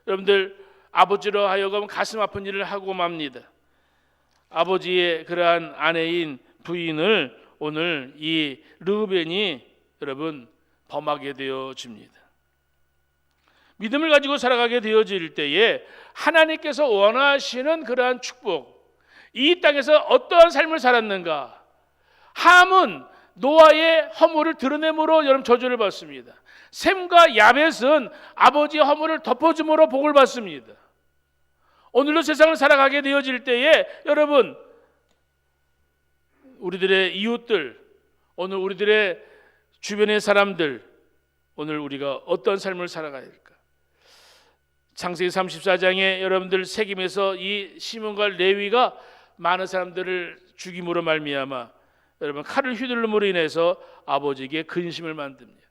여러분들 아버지로 하여금 가슴 아픈 일을 하고 맙니다. 아버지의 그러한 아내인 부인을 오늘 이 르벤이 여러분 범하게 되어집니다. 믿음을 가지고 살아가게 되어질 때에 하나님께서 원하시는 그러한 축복, 이 땅에서 어떠한 삶을 살았는가? 함은 노아의 허물을 드러내므로 여러분 저주를 받습니다. 셈과 야벳은 아버지의 허물을 덮어줌으로 복을 받습니다. 오늘도 세상을 살아가게 되어질 때에 여러분 우리들의 이웃들, 오늘 우리들의 주변의 사람들, 오늘 우리가 어떤 삶을 살아가야 될까? 창세기 34장에 여러분들 책임에서 이 시몬과 레위가 많은 사람들을 죽임으로 말미암아 여러분 칼을 휘둘름으로 인해서 아버지에게 근심을 만듭니다.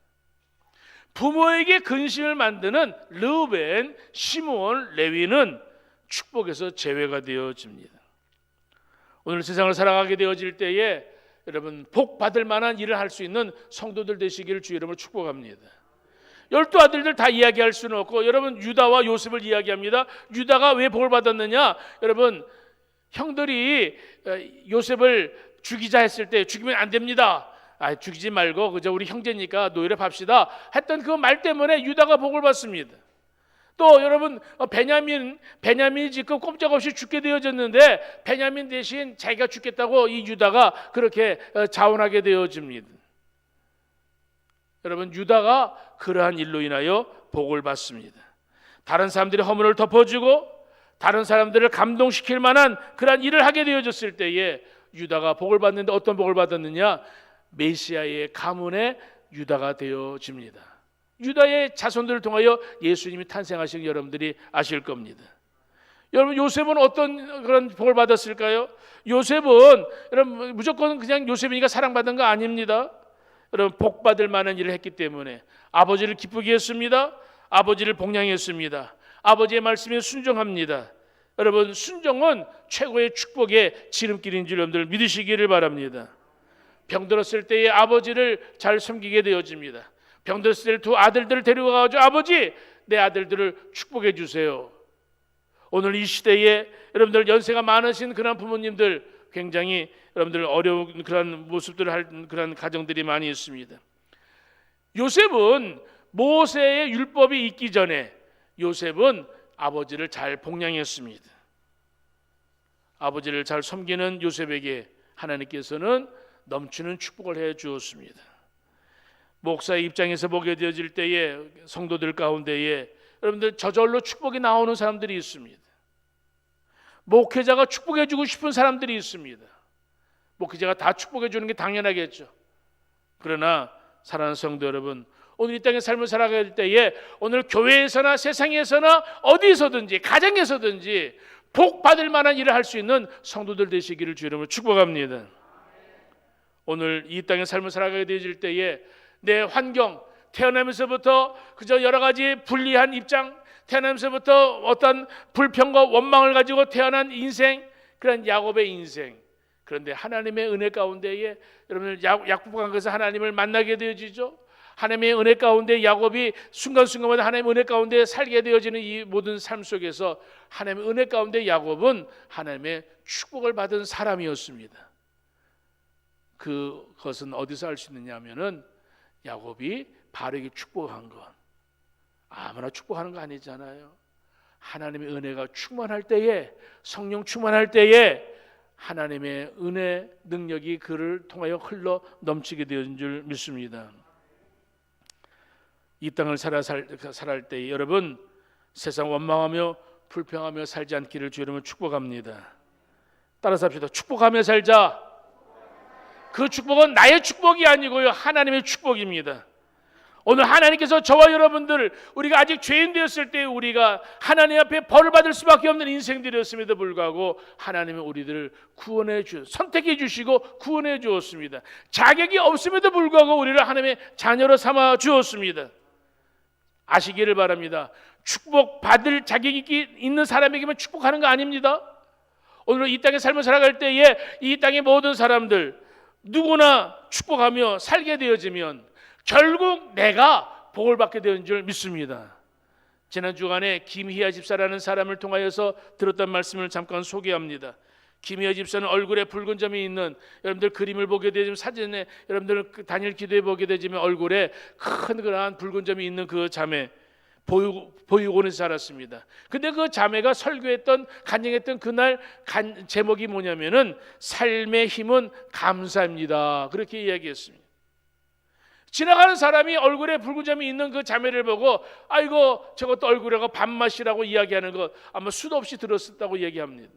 부모에게 근심을 만드는 르벤, 시므온, 레위는 축복에서 제외가 되어집니다. 오늘 세상을 살아가게 되어질 때에 여러분 복 받을 만한 일을 할 수 있는 성도들 되시기를 주 이름으로 축복합니다. 12아들들 다 이야기할 수는 없고 여러분 유다와 요셉을 이야기합니다. 유다가 왜 복을 받았느냐? 여러분 형들이 요셉을 죽이자 했을 때 죽이면 안 됩니다. 죽이지 말고 그저 우리 형제니까 노예를 팝시다 했던 그 말 때문에 유다가 복을 받습니다. 또 여러분 베냐민이 지금 꼼짝없이 죽게 되어졌는데 베냐민 대신 자기가 죽겠다고 이 유다가 그렇게 자원하게 되어집니다. 여러분 유다가 그러한 일로 인하여 복을 받습니다. 다른 사람들의 허물을 덮어주고 다른 사람들을 감동시킬 만한 그러한 일을 하게 되어졌을 때에 유다가 복을 받는데 어떤 복을 받았느냐? 메시아의 가문의 유다가 되어집니다. 유다의 자손들을 통하여 예수님이 탄생하신 거 여러분들이 아실 겁니다. 여러분 요셉은 어떤 그런 복을 받았을까요? 요셉은 여러분 무조건 그냥 요셉이니까 사랑받은 거 아닙니다. 여러분 복 받을 만한 일을 했기 때문에 아버지를 기쁘게 했습니다. 아버지를 복양했습니다. 아버지의 말씀에 순종합니다. 여러분 순종은 최고의 축복의 지름길인 줄 여러분들 믿으시기를 바랍니다. 병들었을 때에 아버지를 잘 섬기게 되어집니다. 병들었을 때 두 아들들을 데려가가지고 아버지 내 아들들을 축복해 주세요. 오늘 이 시대에 여러분들 연세가 많으신 그런 부모님들 굉장히 여러분들 어려운 그런 모습들을 할 그런 가정들이 많이 있습니다. 요셉은 모세의 율법이 있기 전에 요셉은 아버지를 잘 복양했습니다. 아버지를 잘 섬기는 요셉에게 하나님께서는 넘치는 축복을 해 주었습니다. 목사의 입장에서 보게 되어질 때에 성도들 가운데에 여러분들 저절로 축복이 나오는 사람들이 있습니다. 목회자가 축복해 주고 싶은 사람들이 있습니다. 목회자가 다 축복해 주는 게 당연하겠죠. 그러나 사랑하는 성도 여러분, 오늘 이 땅의 삶을 살아갈 때에 오늘 교회에서나 세상에서나 어디서든지 가정에서든지 복 받을 만한 일을 할 수 있는 성도들 되시기를 주 이름으로 축복합니다. 오늘 이 땅의 삶을 살아가게 되어질 때에 내 환경, 태어나면서부터 그저 여러 가지 불리한 입장, 태어나면서부터 어떤 불평과 원망을 가지고 태어난 인생, 그런 야곱의 인생. 그런데 하나님의 은혜 가운데에 여러분들 야곱과 가서 하나님을 만나게 되어지죠. 하나님의 은혜 가운데 야곱이 순간순간마다 하나님의 은혜 가운데 살게 되어지는 이 모든 삶 속에서 하나님의 은혜 가운데 야곱은 하나님의 축복을 받은 사람이었습니다. 그것은 어디서 알 수 있느냐 하면은 야곱이 바르게 축복한 것, 아무나 축복하는 거 아니잖아요. 하나님의 은혜가 충만할 때에, 성령 충만할 때에 하나님의 은혜 능력이 그를 통하여 흘러 넘치게 되는 줄 믿습니다. 이 땅을 살아갈 때 여러분 세상 원망하며 불평하며 살지 않기를 주 이름으로 축복합니다. 따라서 합시다. 축복하며 살자. 그 축복은 나의 축복이 아니고요, 하나님의 축복입니다. 오늘 하나님께서 저와 여러분들, 우리가 아직 죄인 되었을 때 우리가 하나님 앞에 벌을 받을 수밖에 없는 인생들이었음에도 불구하고 하나님은 우리들을 선택해 주시고 구원해 주었습니다. 자격이 없음에도 불구하고 우리를 하나님의 자녀로 삼아 주었습니다. 아시기를 바랍니다. 축복 받을 자격이 있는 사람에게만 축복하는 거 아닙니다. 오늘 이 땅에 삶을 살아갈 때에 이 땅의 모든 사람들 누구나 축복하며 살게 되어지면 결국 내가 복을 받게 되는 줄 믿습니다. 지난 주간에 김희아 집사라는 사람을 통하여서 들었던 말씀을 잠깐 소개합니다. 김희아 집사는 얼굴에 붉은 점이 있는, 여러분들 그림을 보게 되지만 사진에 여러분들 단일 기도해 보게 되지만 얼굴에 큰 그러한 붉은 점이 있는 그 자매, 보육원에서 살았습니다. 근데 그 자매가 설교했던 간증했던 그날 제목이 뭐냐면은 삶의 힘은 감사입니다. 그렇게 이야기했습니다. 지나가는 사람이 얼굴에 붉은 점이 있는 그 자매를 보고 아이고 저것도 얼굴이라고 밥맛이라고 이야기하는 것 아마 수도 없이 들었었다고 얘기합니다.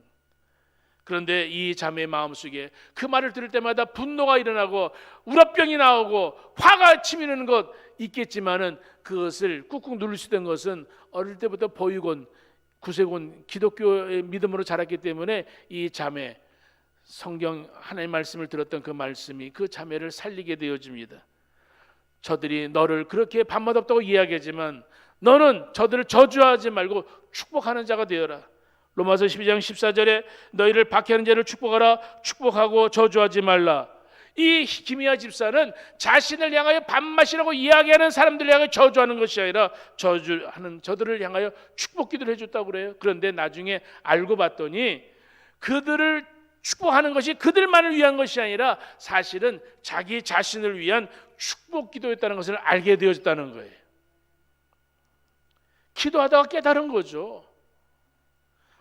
그런데 이 자매의 마음속에 그 말을 들을 때마다 분노가 일어나고 우라병이 나오고 화가 치미는 것 있겠지만은 그것을 꾹꾹 누를 수 있던 것은 어릴 때부터 보육원, 구세군 기독교의 믿음으로 자랐기 때문에 이 자매, 성경 하나님의 말씀을 들었던 그 말씀이 그 자매를 살리게 되어집니다. 저들이 너를 그렇게 밥맛 없다고 이야기하지만 너는 저들을 저주하지 말고 축복하는 자가 되어라. 로마서 12장 14절에 너희를 박해하는 자를 축복하라. 축복하고 저주하지 말라. 이 김희아 집사는 자신을 향하여 밥맛이라고 이야기하는 사람들을 향하여 저주하는 것이 아니라 저주하는 저들을 향하여 축복 기도를 해줬다고 그래요. 그런데 나중에 알고 봤더니 그들을 축복하는 것이 그들만을 위한 것이 아니라 사실은 자기 자신을 위한 축복 기도였다는 것을 알게 되어졌다는 거예요. 기도하다가 깨달은 거죠.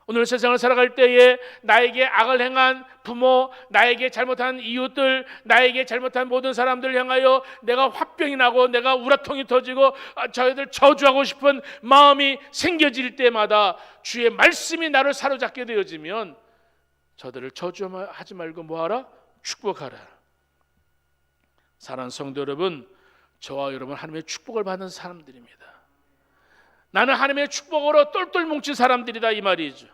오늘 세상을 살아갈 때에 나에게 악을 행한 부모, 나에게 잘못한 이웃들, 나에게 잘못한 모든 사람들을 향하여 내가 화병이 나고 내가 우라통이 터지고 저희들 저주하고 싶은 마음이 생겨질 때마다 주의 말씀이 나를 사로잡게 되어지면 저들을 저주하지 말고 뭐하라? 축복하라. 사랑하는 성도 여러분, 저와 여러분 하나님의 축복을 받는 사람들입니다. 나는 하나님의 축복으로 똘똘 뭉친 사람들이다 이 말이죠.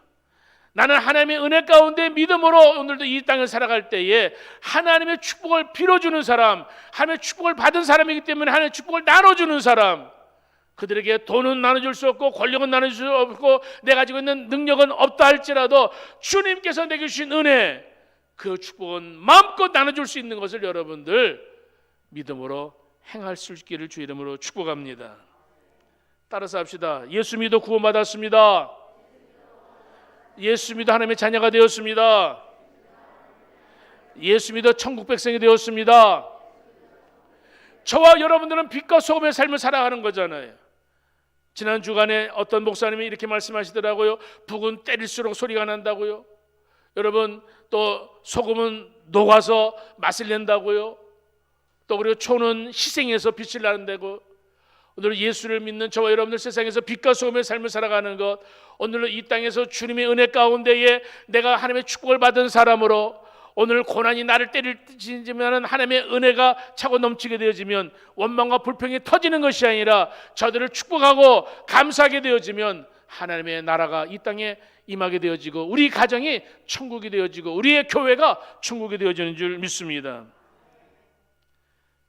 나는 하나님의 은혜 가운데 믿음으로 오늘도 이 땅을 살아갈 때에 하나님의 축복을 빌어주는 사람, 하나님의 축복을 받은 사람이기 때문에 하나님의 축복을 나눠주는 사람, 그들에게 돈은 나눠줄 수 없고 권력은 나눠줄 수 없고 내가 가지고 있는 능력은 없다 할지라도 주님께서 내게 주신 은혜, 그 축복은 마음껏 나눠줄 수 있는 것을 여러분들 믿음으로 행할 수 있기를 주 이름으로 축복합니다. 따라서 합시다. 예수 믿어 구원받았습니다. 예수 믿어 하나님의 자녀가 되었습니다. 예수 믿어 천국 백성이 되었습니다. 저와 여러분들은 빛과 소금의 삶을 살아가는 거잖아요. 지난 주간에 어떤 목사님이 이렇게 말씀하시더라고요. 북은 때릴수록 소리가 난다고요. 여러분, 또 소금은 녹아서 맛을 낸다고요. 또 그리고 초는 희생해서 빛을 나는다고. 오늘 예수를 믿는 저와 여러분들 세상에서 빛과 소금의 삶을 살아가는 것, 오늘 이 땅에서 주님의 은혜 가운데에 내가 하나님의 축복을 받은 사람으로 오늘 고난이 나를 때리지면 하나님의 은혜가 차고 넘치게 되어지면 원망과 불평이 터지는 것이 아니라 저들을 축복하고 감사하게 되어지면 하나님의 나라가 이 땅에 임하게 되어지고 우리 가정이 천국이 되어지고 우리의 교회가 천국이 되어지는 줄 믿습니다.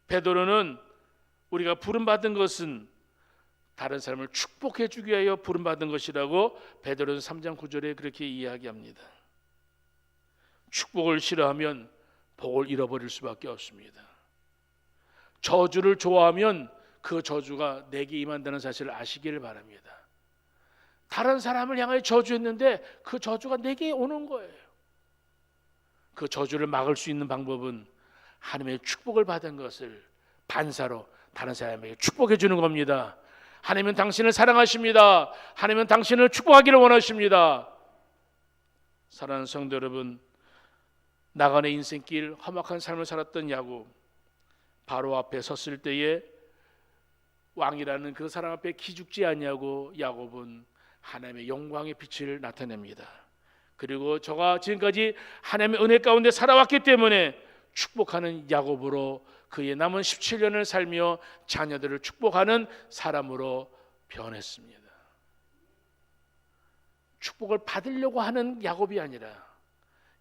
베드로는 우리가 부름받은 것은 다른 사람을 축복해 주기 위하여 부름받은 것이라고 베드로서 3장 9절에 그렇게 이야기합니다. 축복을 싫어하면 복을 잃어버릴 수밖에 없습니다. 저주를 좋아하면 그 저주가 내게 임한다는 사실을 아시기를 바랍니다. 다른 사람을 향하여 저주했는데 그 저주가 내게 오는 거예요. 그 저주를 막을 수 있는 방법은 하나님의 축복을 받은 것을 반사로 다른 사람에게 축복해 주는 겁니다. 하나님은 당신을 사랑하십니다. 하나님은 당신을 축복하기를 원하십니다. 사랑하는 성도 여러분, 나간의 인생길 험악한 삶을 살았던 야곱, 바로 앞에 섰을 때에 왕이라는 그 사람 앞에 기죽지 않냐고 야곱은 하나님의 영광의 빛을 나타냅니다. 그리고 저가 지금까지 하나님의 은혜 가운데 살아왔기 때문에 축복하는 야곱으로 그의 남은 17년을 살며 자녀들을 축복하는 사람으로 변했습니다. 축복을 받으려고 하는 야곱이 아니라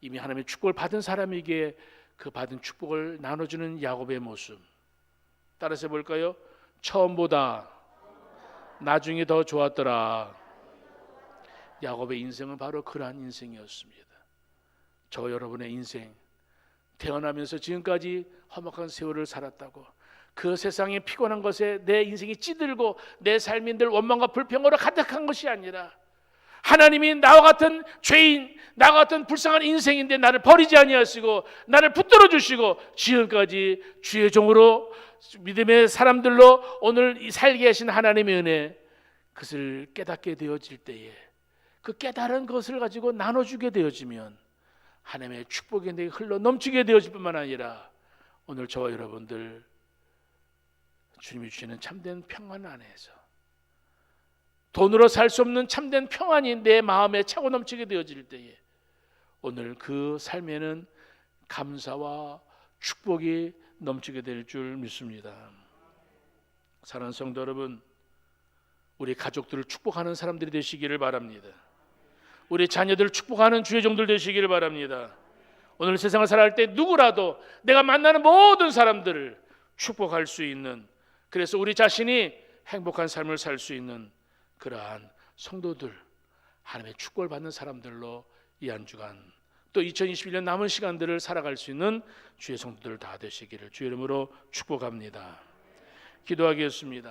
이미 하나님의 축복을 받은 사람에게 그 받은 축복을 나눠주는 야곱의 모습. 따라서 볼까요? 처음보다 나중에 더 좋았더라. 야곱의 인생은 바로 그러한 인생이었습니다. 저 여러분의 인생, 태어나면서 지금까지 험악한 세월을 살았다고 그 세상에 피곤한 것에 내 인생이 찌들고 내 삶이 늘 원망과 불평으로 가득한 것이 아니라 하나님이 나와 같은 죄인, 나와 같은 불쌍한 인생인데 나를 버리지 아니하시고 나를 붙들어 주시고 지금까지 주의 종으로 믿음의 사람들로 오늘 살게 하신 하나님의 은혜, 그것을 깨닫게 되어질 때에 그 깨달은 것을 가지고 나눠주게 되어지면 하나님의 축복이 내게 흘러 넘치게 되어질 뿐만 아니라 오늘 저와 여러분들 주님이 주시는 참된 평안 안에서 돈으로 살 수 없는 참된 평안이 내 마음에 차고 넘치게 되어질 때에 오늘 그 삶에는 감사와 축복이 넘치게 될 줄 믿습니다. 사랑하는 성도 여러분, 우리 가족들을 축복하는 사람들이 되시기를 바랍니다. 우리 자녀들을 축복하는 주의 종들 되시기를 바랍니다. 오늘 세상을 살아갈 때 누구라도 내가 만나는 모든 사람들을 축복할 수 있는, 그래서 우리 자신이 행복한 삶을 살 수 있는 그러한 성도들, 하나님의 축복을 받는 사람들로 이 한 주간 또 2021년 남은 시간들을 살아갈 수 있는 주의 성도들 다 되시기를 주의 이름으로 축복합니다. 기도하겠습니다.